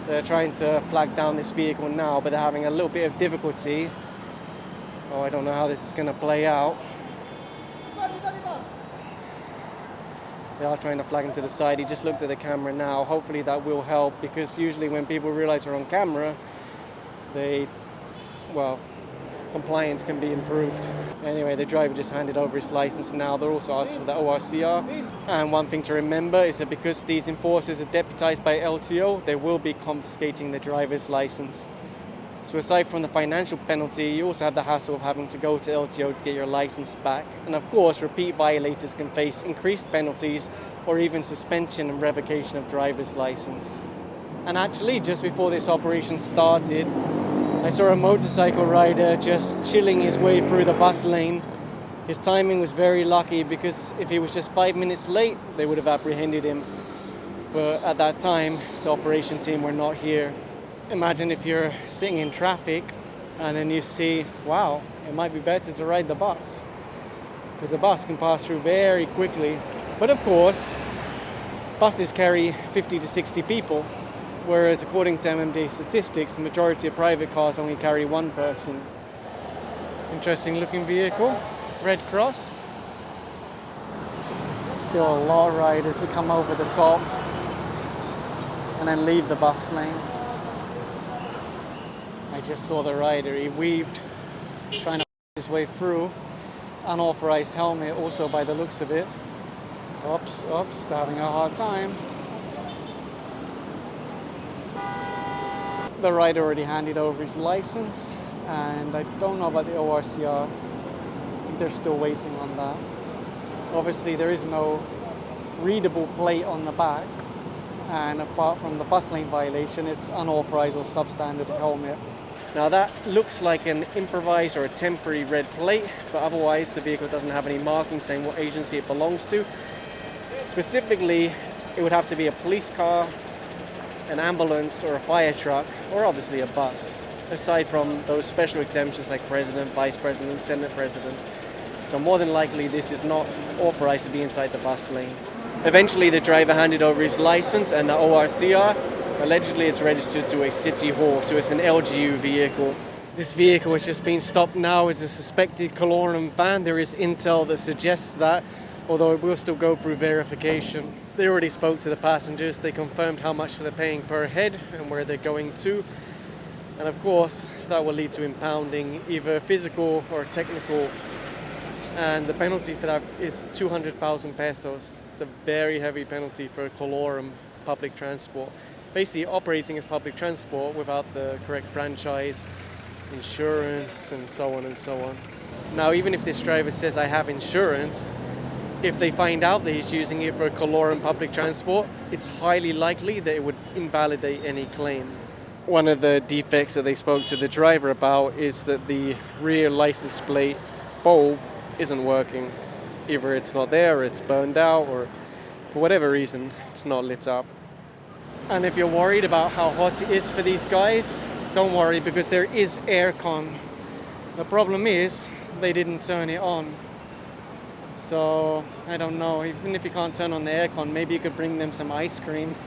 They're trying to flag down this vehicle now, but they're having a little bit of difficulty. Oh, I don't know how this is going to play out. They are trying to flag him to the side. He just looked at the camera now. Hopefully that will help, because usually when people realize they're on camera, compliance can be improved. Anyway, the driver just handed over his license now. They're also asked for the ORCR. And one thing to remember is that because these enforcers are deputized by LTO, they will be confiscating the driver's license. So aside from the financial penalty, you also have the hassle of having to go to LTO to get your license back. And of course, repeat violators can face increased penalties or even suspension and revocation of driver's license. And actually, just before this operation started, I saw a motorcycle rider just chilling his way through the bus lane. His timing was very lucky, because if he was just 5 minutes late, they would have apprehended him. But at that time, the operation team were not here. Imagine if you're sitting in traffic and then you see, wow, it might be better to ride the bus, because the bus can pass through very quickly. But of course, buses carry 50 to 60 people, whereas according to MMD statistics, the majority of private cars only carry one person. Interesting looking vehicle, red cross. Still a lot of riders that come over the top and then leave the bus lane. I just saw the rider, he weaved, trying to his way through. Unauthorized helmet also by the looks of it. Oops, they're having a hard time. The rider already handed over his license, and I don't know about the ORCR. I think they're still waiting on that. Obviously there is no readable plate on the back, and apart from the bus lane violation, it's unauthorized or substandard helmet. Now that looks like an improvised or a temporary red plate, but otherwise the vehicle doesn't have any marking saying what agency it belongs to. Specifically, it would have to be a police car, an ambulance, or a fire truck, or obviously a bus, aside from those special exemptions like president, vice president, senate president. So more than likely this is not authorized to be inside the bus lane. Eventually the driver handed over his license and the ORCR. Allegedly it's registered to a city hall, so it's an LGU vehicle. This vehicle has just been stopped now as a suspected colorum van. There is intel that suggests that, although it will still go through verification. They already spoke to the passengers. They confirmed how much they're paying per head and where they're going to. And of course, that will lead to impounding, either physical or technical. And the penalty for that is 200,000 pesos. It's a very heavy penalty for a colorum public transport. Basically operating as public transport without the correct franchise, insurance, and so on and so on. Now, even if this driver says I have insurance, if they find out that he's using it for a colorum public transport, it's highly likely that it would invalidate any claim. One of the defects that they spoke to the driver about is that the rear license plate bulb isn't working. Either it's not there, or it's burned out, or for whatever reason, it's not lit up. And if you're worried about how hot it is for these guys, don't worry, because there is aircon. The problem is they didn't turn it on. So I don't know, even if you can't turn on the aircon, maybe you could bring them some ice cream.